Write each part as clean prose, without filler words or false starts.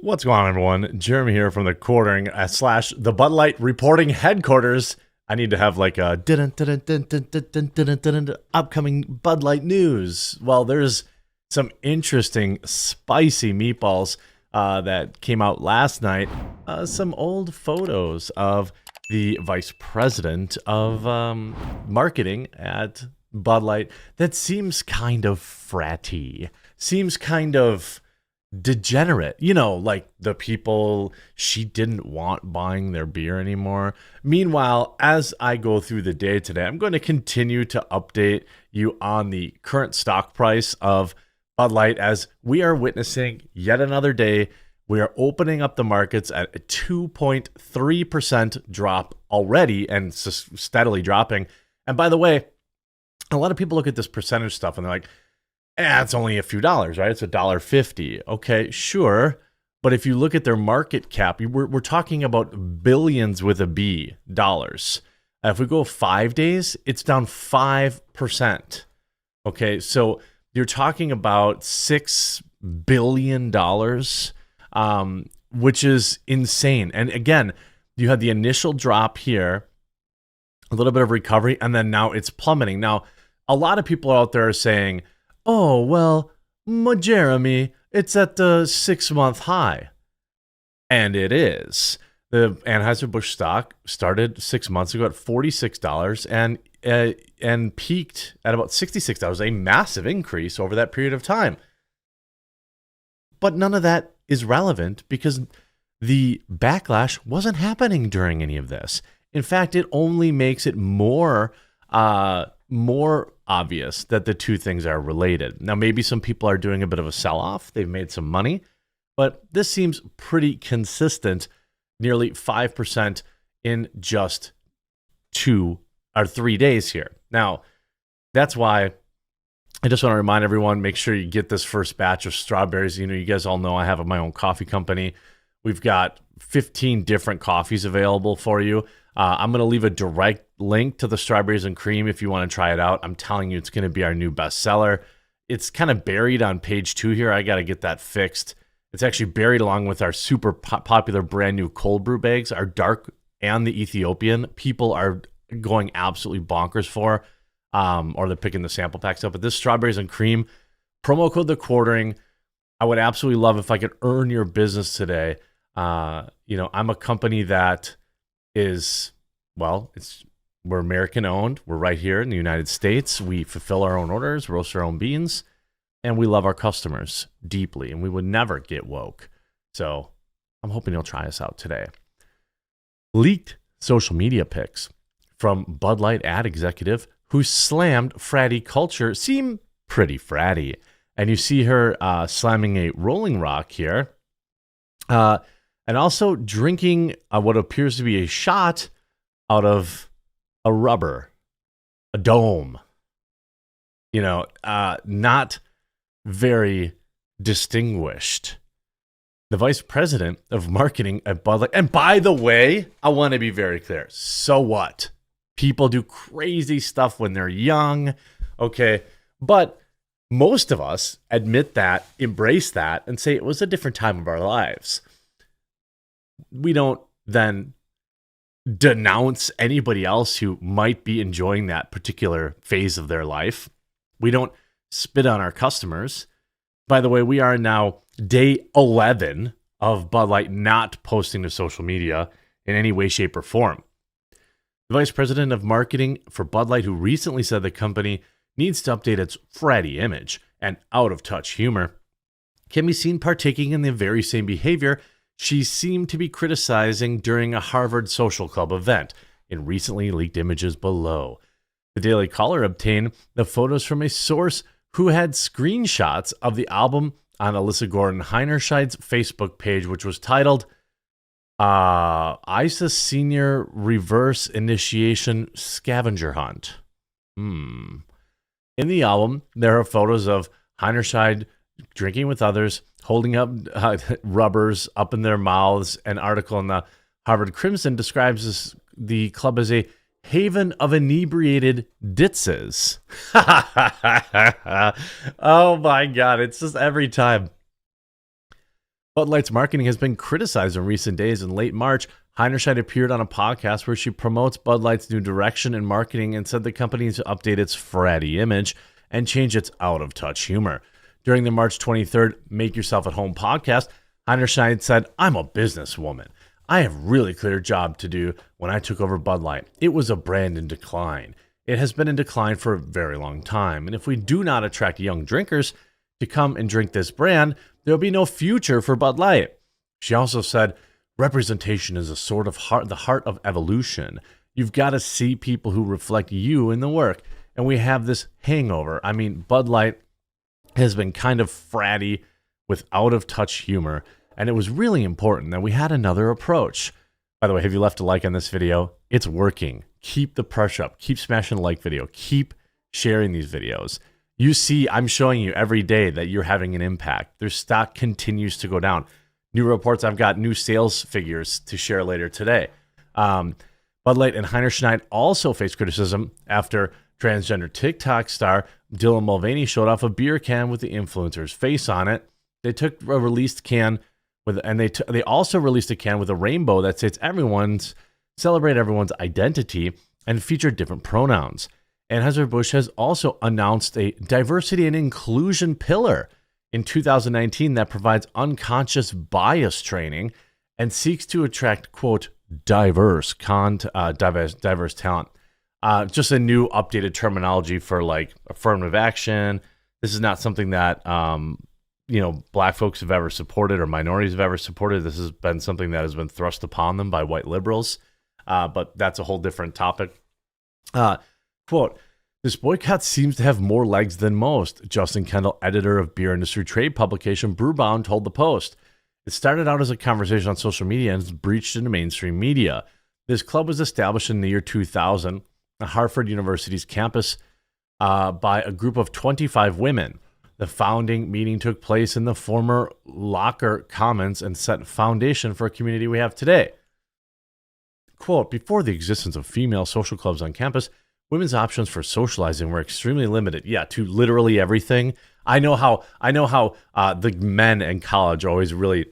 What's going on, everyone? Jeremy here from the quartering slash the Bud Light reporting headquarters. I need to have like a upcoming Bud Light news. Well, there's some interesting spicy meatballs that came out last night. Some old photos of the vice president of marketing at Bud Light that seems kind of fratty, seems kind of degenerate, you know, like the people she didn't want buying their beer anymore. Meanwhile, as I go through the day today, I'm going to continue to update you on the current stock price of Bud Light as we are witnessing yet another day. We are opening up the markets at a 2.3% drop already and steadily dropping. And by the way, a lot of people look at this percentage stuff and they're like, it's only a few dollars, right? It's $1.50. Okay, sure. But if you look at their market cap, we're talking about billions with a B dollars. If we go 5 days, it's down 5%. Okay, so you're talking about $6 billion, which is insane. And again, you had the initial drop here, a little bit of recovery, and then now it's plummeting. Now, a lot of people out there are saying, oh, well, Jeremy, it's at the 6-month high. And it is. The Anheuser-Busch stock started 6 months ago at $46 and peaked at about $66, a massive increase over that period of time. But none of that is relevant because the backlash wasn't happening during any of this. In fact, it only makes it more obvious that the two things are related. Now, maybe some people are doing a bit of a sell-off. They've made some money, but this seems pretty consistent, nearly 5% in just 2 or 3 days here. Now, that's why I just want to remind everyone, make sure you get this first batch of strawberries. You know, you guys all know I have my own coffee company. We've got 15 different coffees available for you. I'm going to leave a direct link to the strawberries and cream if you want to try it out. I'm telling you, it's going to be our new bestseller. It's kind of buried on page 2 here. I got to get that fixed. It's actually buried along with our super popular brand new cold brew bags, our dark and the Ethiopian. People are going absolutely bonkers for, or they're picking the sample packs up. But this strawberries and cream, promo code the quartering. I would absolutely love if I could earn your business today. You know, I'm a company that is, well, we're American owned. We're right here in the United States. We fulfill our own orders, roast our own beans, and we love our customers deeply, and we would never get woke. So I'm hoping you'll try us out today. Leaked social media pics from Bud Light ad executive who slammed fratty culture seem pretty fratty. And you see her slamming a Rolling Rock here. And also drinking what appears to be a shot out of a rubber, a dome. You know, not very distinguished. The vice president of marketing at Bud Light. And by the way, I want to be very clear. So what? People do crazy stuff when they're young. Okay. But most of us admit that, embrace that, and say it was a different time of our lives. We don't then denounce anybody else who might be enjoying that particular phase of their life. We don't spit on our customers. By the way, we are now day 11 of Bud Light not posting to social media in any way, shape, or form. The vice president of marketing for Bud Light, who recently said the company needs to update its fratty image and out-of-touch humor, can be seen partaking in the very same behavior she seemed to be criticizing during a Harvard Social Club event in recently leaked images below. The Daily Caller obtained the photos from a source who had screenshots of the album on Alyssa Gordon Heinerscheid's Facebook page, which was titled ISIS Senior Reverse Initiation Scavenger Hunt. In the album, there are photos of Heinerscheid drinking with others, holding up rubbers up in their mouths. An article in the Harvard Crimson describes the club as a haven of inebriated ditzes. Oh my God, it's just every time. Bud Light's marketing has been criticized in recent days. In late March, Heinerscheid appeared on a podcast where she promotes Bud Light's new direction in marketing and said the company needs to update its fratty image and change its out-of-touch humor. During the March 23rd Make Yourself at Home podcast, Heinerscheid said, "I'm a businesswoman. I have a really clear job to do when I took over Bud Light. It was a brand in decline. It has been in decline for a very long time. And if we do not attract young drinkers to come and drink this brand, there'll be no future for Bud Light." She also said, "Representation is a sort of the heart of evolution. You've got to see people who reflect you in the work. And we have this hangover." I mean, Bud Light has been kind of fratty with out-of-touch humor. And it was really important that we had another approach. By the way, have you left a like on this video? It's working. Keep the pressure up. Keep smashing the like video. Keep sharing these videos. You see, I'm showing you every day that you're having an impact. Their stock continues to go down. New reports, I've got new sales figures to share later today. Bud Light and Heinerscheid also faced criticism after transgender TikTok star Dylan Mulvaney showed off a beer can with the influencer's face on it. They took a released can they also released a can with a rainbow that states celebrate everyone's identity and feature different pronouns. Anheuser-Busch has also announced a diversity and inclusion pillar in 2019 that provides unconscious bias training and seeks to attract, quote, diverse talent. Just a new updated terminology for like affirmative action. This is not something that Black folks have ever supported or minorities have ever supported. This has been something that has been thrust upon them by white liberals. But that's a whole different topic. Quote, "This boycott seems to have more legs than most," Justin Kendall, editor of beer industry trade publication Brewbound, told the Post. "It started out as a conversation on social media and has breached into mainstream media. This club was established in the year 2000 at Harvard University's campus by a group of 25 women. The founding meeting took place in the former Locker Commons and set foundation for a community we have today." Quote, "Before the existence of female social clubs on campus, women's options for socializing were extremely limited." Yeah, to literally everything. I know how the men in college are always really,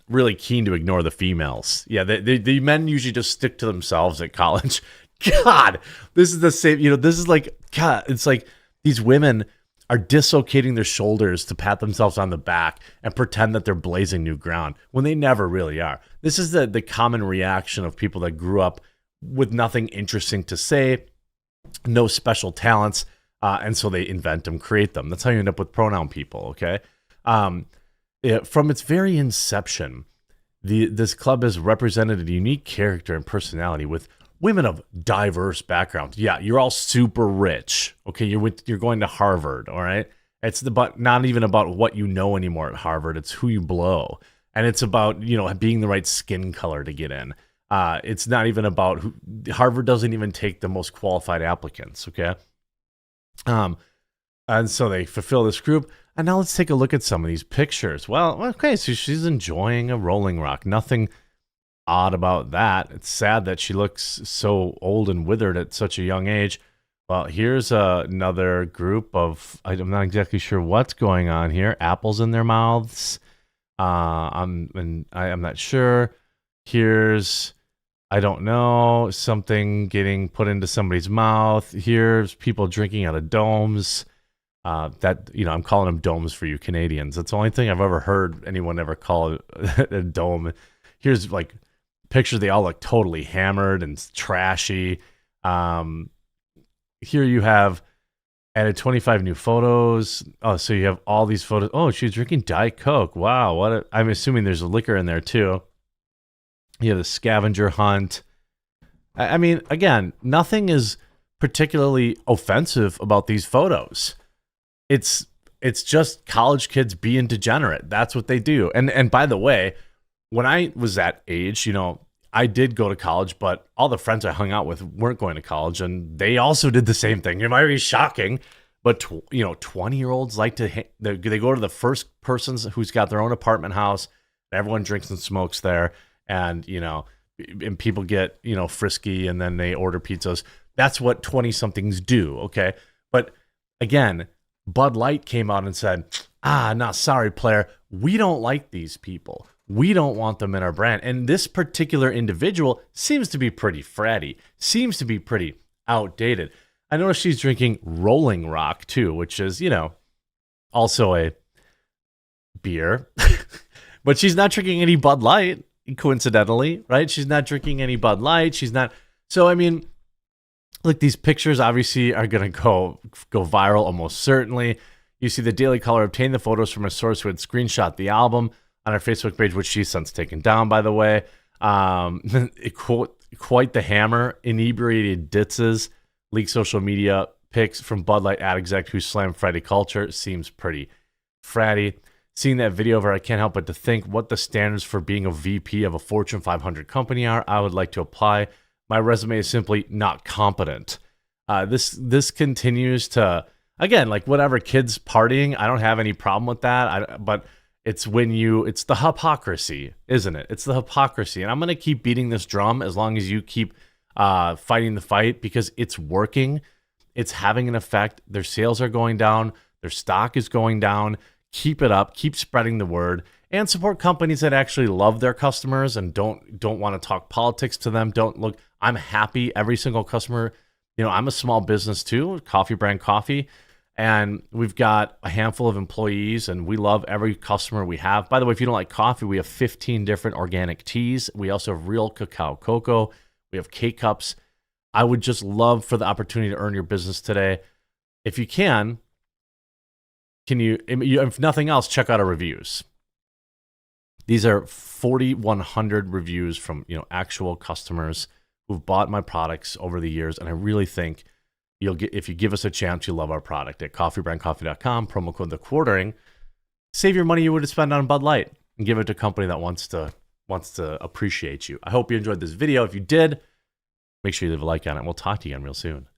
really keen to ignore the females. Yeah, the men usually just stick to themselves at college. God, this is the same. This is like, God, it's like these women are dislocating their shoulders to pat themselves on the back and pretend that they're blazing new ground when they never really are. This is the common reaction of people that grew up with nothing interesting to say, no special talents, and so they invent them, create them. That's how you end up with pronoun people, okay? From its very inception, this club has represented a unique character and personality with women of diverse backgrounds. Yeah, you're all super rich. Okay, you're going to Harvard, all right? It's not even about what you know anymore at Harvard. It's who you blow. And it's about, being the right skin color to get in. It's not even about Harvard doesn't even take the most qualified applicants, okay? And so they fulfill this group. And now let's take a look at some of these pictures. Well, okay, so she's enjoying a Rolling Rock. Nothing odd about that. It's sad that she looks so old and withered at such a young age. Well, here's another group of, I'm not exactly sure what's going on here. Apples in their mouths. I'm not sure. Here's, I don't know, something getting put into somebody's mouth. Here's people drinking out of domes. I'm calling them domes for you Canadians. That's the only thing I've ever heard anyone ever call a dome. Here's like pictures. They all look totally hammered and trashy. Here you have added 25 new photos. Oh, so you have all these photos. Oh, she's drinking Diet Coke. Wow. I'm assuming there's a liquor in there too. You have the scavenger hunt. I mean, again, nothing is particularly offensive about these photos. It's just college kids being degenerate. That's what they do. And by the way, when I was that age, I did go to college, but all the friends I hung out with weren't going to college, and they also did the same thing. It might be shocking, but 20-year-olds like to they go to the first person who's got their own apartment house. Everyone drinks and smokes there, and and people get frisky, and then they order pizzas. That's what 20-somethings do. Okay, but again, Bud Light came out and said, "Sorry, player. We don't like these people. We don't want them in our brand. And this particular individual seems to be pretty fratty, seems to be pretty outdated. I noticed she's drinking Rolling Rock too, which is, you know, also a beer. But she's not drinking any Bud Light, coincidentally, right? She's not drinking any Bud Light. She's not. So, I mean, look, these pictures obviously are going to go viral almost certainly. You see the Daily Caller obtained the photos from a source who had screenshot the album on our Facebook page, which she's since taken down, by the way. Quite the hammer. Inebriated ditzes, leaked social media pics from Bud Light ad exec who slammed fratty culture. Seems pretty fratty. Seeing that video of her, I can't help but to think what the standards for being a VP of a Fortune 500 company are. I would like to apply. My resume is simply not competent. This continues to, again, like whatever, kids partying, I don't have any problem with that. But it's it's the hypocrisy, isn't it? It's the hypocrisy. And I'm going to keep beating this drum as long as you keep fighting the fight, because it's working. It's having an effect. Their sales are going down. Their stock is going down. Keep it up. Keep spreading the word, and support companies that actually love their customers and don't want to talk politics to them. I'm happy every single customer. You know, I'm a small business too, coffee brand coffee, and we've got a handful of employees, and we love every customer we have. By the way, if you don't like coffee, we have 15 different organic teas. We also have real cacao cocoa. We have K-Cups. I would just love for the opportunity to earn your business today. If you can you, if nothing else, check out our reviews. These are 4,100 reviews from, you know, actual customers who've bought my products over the years, and I really think if you give us a chance, you'll love our product at coffeebrandcoffee.com. Promo code TheQuartering. Save your money you would spend on Bud Light and give it to a company that wants to appreciate you. I hope you enjoyed this video. If you did, make sure you leave a like on it. We'll talk to you again real soon.